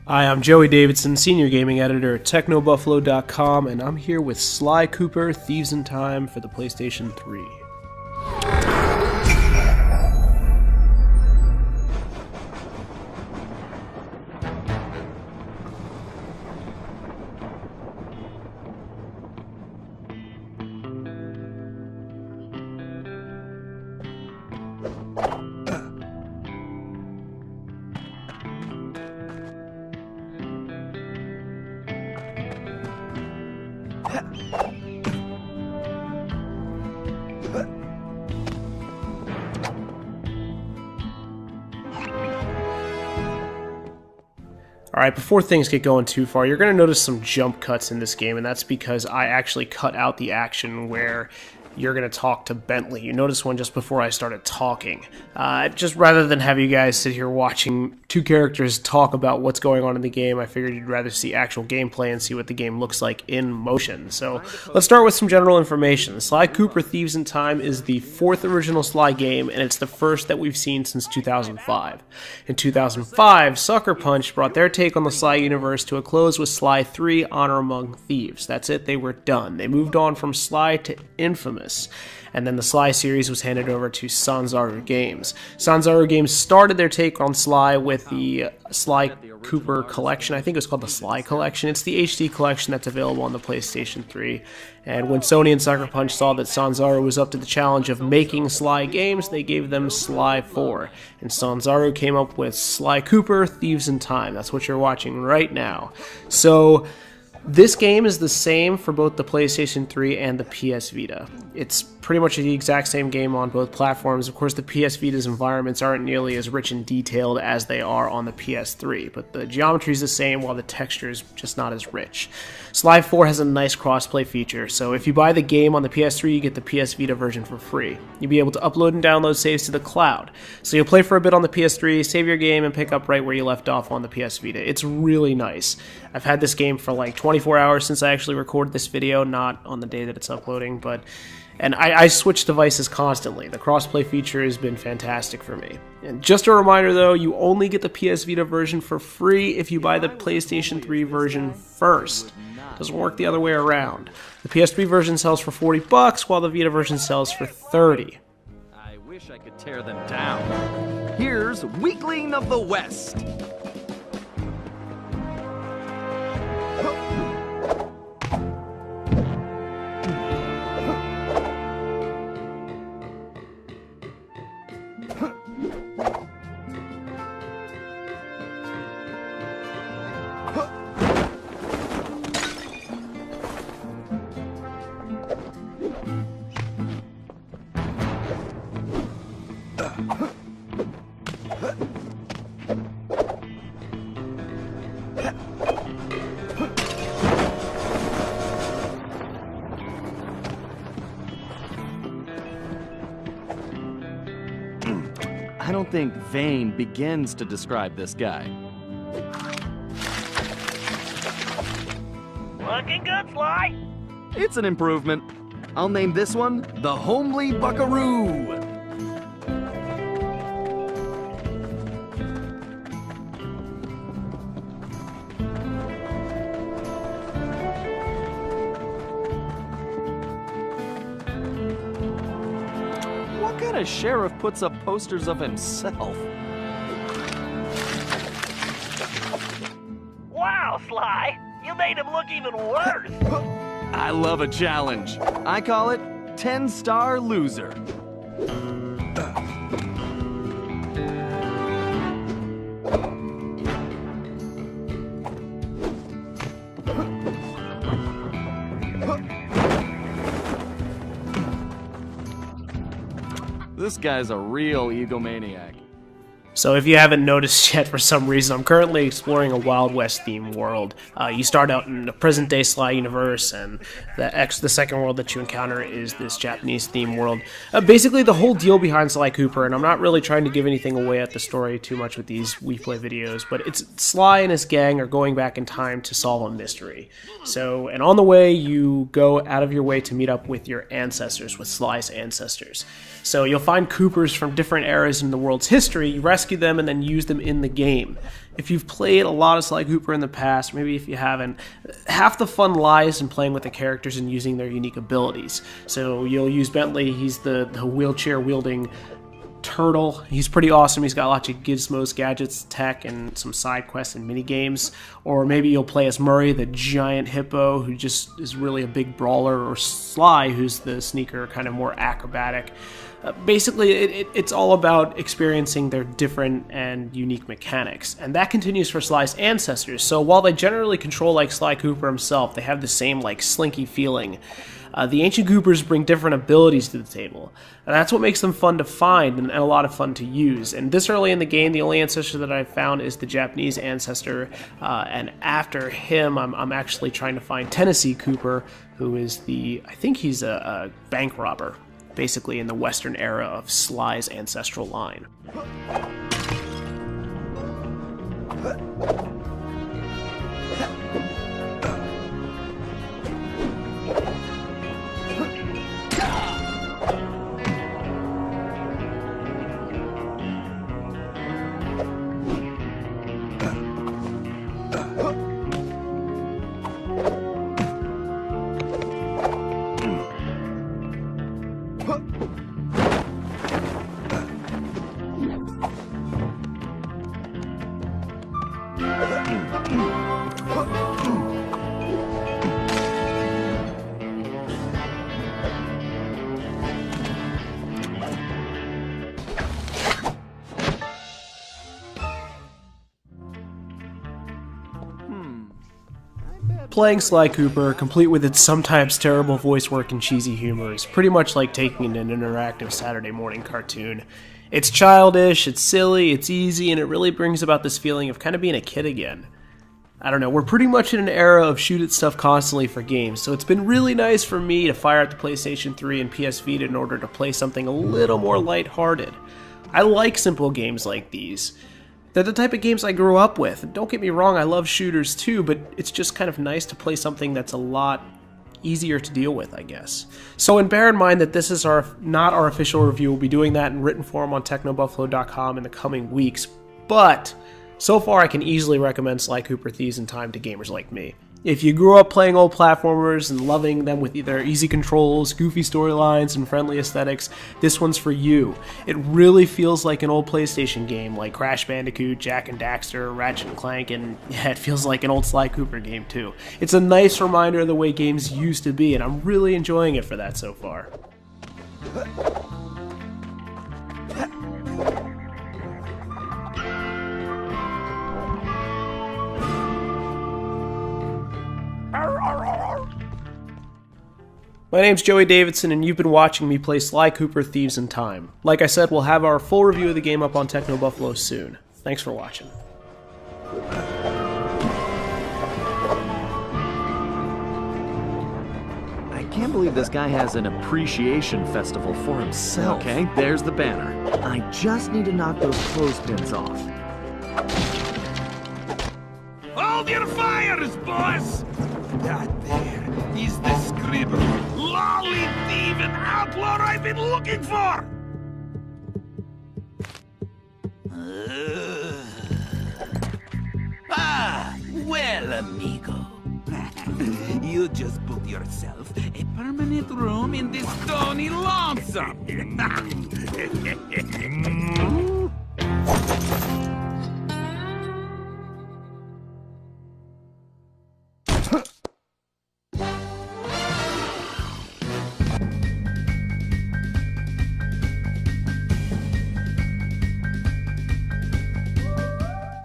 Hi, I'm Joey Davidson, Senior Gaming Editor at TechnoBuffalo.com, and I'm here with Sly Cooper, Thieves in Time for the PlayStation 3. Alright, before things get going too far, you're going to notice some jump cuts in this game, and that's because I actually cut out the action where you're going to talk to Bentley. You noticed one just before I started talking. Just rather than have you guys sit here watching two characters talk about what's going on in the game, I figured you'd rather see actual gameplay and see what the game looks like in motion. So let's start with some general information. Sly Cooper Thieves in Time is the fourth original Sly game, and it's the first that we've seen since 2005. In 2005, Sucker Punch brought their take on the Sly universe to a close with Sly 3 Honor Among Thieves. That's it, they were done. They moved on from Sly to Infamous. And then the Sly series was handed over to Sanzaru Games. Sanzaru Games started their take on Sly with the Sly Cooper collection. I think it was called the Sly Collection. It's the HD collection that's available on the PlayStation 3. And when Sony and Sucker Punch saw that Sanzaru was up to the challenge of making Sly games, they gave them Sly 4. And Sanzaru came up with Sly Cooper Thieves in Time. That's what you're watching right now. So this game is the same for both the PlayStation 3 and the PS Vita. It's pretty much the exact same game on both platforms. Of course, the PS Vita's environments aren't nearly as rich and detailed as they are on the PS3, but the geometry is the same while the texture is just not as rich. Sly 4 has a nice crossplay feature, so if you buy the game on the PS3, you get the PS Vita version for free. You'll be able to upload and download saves to the cloud. So you'll play for a bit on the PS3, save your game, and pick up right where you left off on the PS Vita. It's really nice. I've had this game for like 24 hours since I actually recorded this video, not on the day that it's uploading, and I switch devices constantly. The crossplay feature has been fantastic for me. And just a reminder though, you only get the PS Vita version for free if you buy the PlayStation 3 version first. Doesn't work the other way around. The PS3 version sells for $40, while the Vita version sells for $30. I wish I could tear them down. Here's Weakling of the West. I don't think vain begins to describe this guy. Looking good, Sly. It's an improvement. I'll name this one the Homely Buckaroo. What kind of sheriff puts up posters of himself? Wow, Sly. You made him look even worse. I love a challenge. I call it 10-star loser. This guy's a real egomaniac. So if you haven't noticed yet, for some reason, I'm currently exploring a Wild West themed world. You start out in the present-day Sly universe, and the second world that you encounter is this Japanese themed world. Basically, the whole deal behind Sly Cooper, and I'm not really trying to give anything away at the story too much with these We Play videos, but it's Sly and his gang are going back in time to solve a mystery. So, and on the way, you go out of your way to meet up with your ancestors, with Sly's ancestors. So you'll find Coopers from different eras in the world's history. You rescue rescue them and then use them in the game. If you've played a lot of Sly Cooper in the past, maybe if you haven't, half the fun lies in playing with the characters and using their unique abilities. So you'll use Bentley, he's the wheelchair-wielding turtle. He's pretty awesome. He's got lots of gizmos, gadgets, tech, and some side quests and mini games. Or maybe you'll play as Murray, the giant hippo, who just is really a big brawler, or Sly, who's the sneaker, kind of more acrobatic. Basically, it's all about experiencing their different and unique mechanics, and that continues for Sly's ancestors. So while they generally control like Sly Cooper himself, they have the same like slinky feeling. The Ancient Coopers bring different abilities to the table, and that's what makes them fun to find and a lot of fun to use. And this early in the game, the only ancestor that I've found is the Japanese ancestor, and after him, I'm actually trying to find Tennessee Cooper, who is I think he's a bank robber, basically in the Western era of Sly's ancestral line. Playing Sly Cooper, complete with its sometimes terrible voice work and cheesy humor, is pretty much like taking in an interactive Saturday morning cartoon. It's childish, it's silly, it's easy, and it really brings about this feeling of kind of being a kid again. I don't know, we're pretty much in an era of shoot at stuff constantly for games, so it's been really nice for me to fire up the PlayStation 3 and PS Vita in order to play something a little more lighthearted. I like simple games like these. They're the type of games I grew up with. And don't get me wrong, I love shooters too, but it's just kind of nice to play something that's a lot easier to deal with, I guess. So, and bear in mind that this is not our official review. We'll be doing that in written form on technobuffalo.com in the coming weeks, but so far I can easily recommend Sly Cooper Thieves in Time to gamers like me. If you grew up playing old platformers and loving them with either easy controls, goofy storylines, and friendly aesthetics, this one's for you. It really feels like an old PlayStation game, like Crash Bandicoot, Jak and Daxter, Ratchet & Clank, and yeah, it feels like an old Sly Cooper game too. It's a nice reminder of the way games used to be, and I'm really enjoying it for that so far. My name's Joey Davidson, and you've been watching me play Sly Cooper Thieves in Time. Like I said, we'll have our full review of the game up on Techno Buffalo soon. Thanks for watching. I can't believe this guy has an appreciation festival for himself. Okay, there's the banner. I just need to knock those clothespins off. Hold your fires, boss! That there is the scribble, lolly thief and outlaw I've been looking for! Well, amigo. You just booked yourself a permanent room in this stony lonesome.